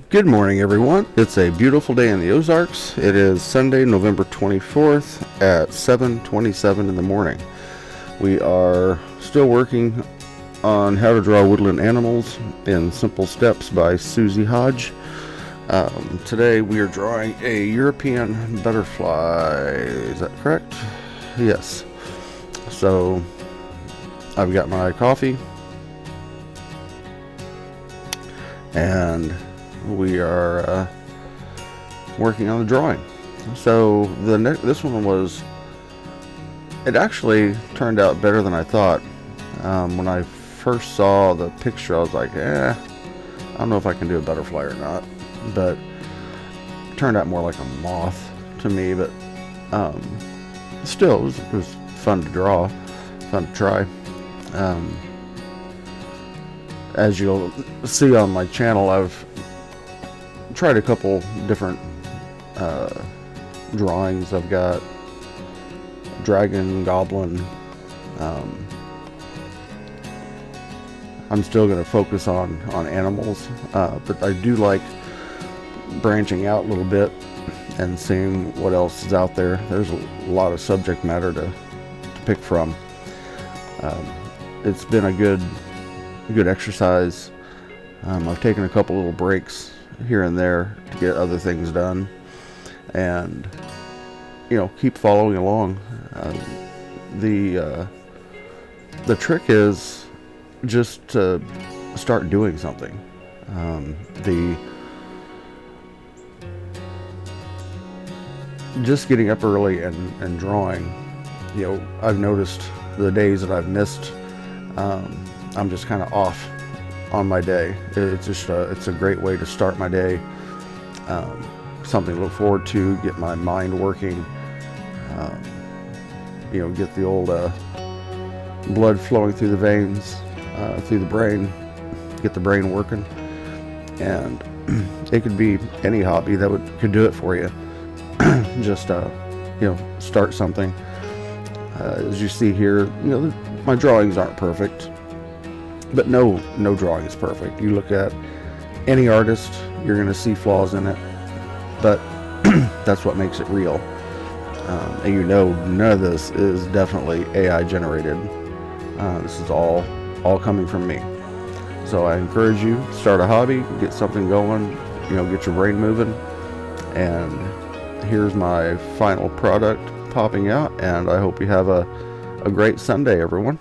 Good morning, everyone. It's a beautiful day in the Ozarks. It is Sunday, November 24th at 7:27 in the morning. We are still working on How to Draw Woodland Animals in Simple Steps by Susie Hodge. Today we are drawing a European butterfly. Is that correct? Yes. So I've got my coffee and we are working on the drawing. So this one it actually turned out better than I thought. When I first saw the picture, I was like, I don't know if I can do a butterfly or not, but it turned out more like a moth to me. But still, it was fun to draw, fun to try. As you'll see on my channel, I've tried a couple different drawings. I've got dragon, goblin. I'm still going to focus on animals, but I do like branching out a little bit and seeing what else is out there. There's a lot of subject matter to pick from. It's been a good exercise. I've taken a couple little breaks here and there to get other things done, and keep following along. The trick is just to start doing something. Just getting up early and drawing. I've noticed the days that I've missed, I'm just kind of off on my day. It's a great way to start my day. Something to look forward to, get my mind working, get the old blood flowing through the veins, through the brain, get the brain working. And it could be any hobby that could do it for you. Just start something. As you see here, my drawings aren't perfect, but no drawing is perfect. You look at any artist, you're going to see flaws in it, but that's what makes it real. And none of this is definitely AI generated. This is all coming from me. So I encourage you, start a hobby, get something going, get your brain moving. And here's my final product popping out, and I hope you have a great Sunday, everyone.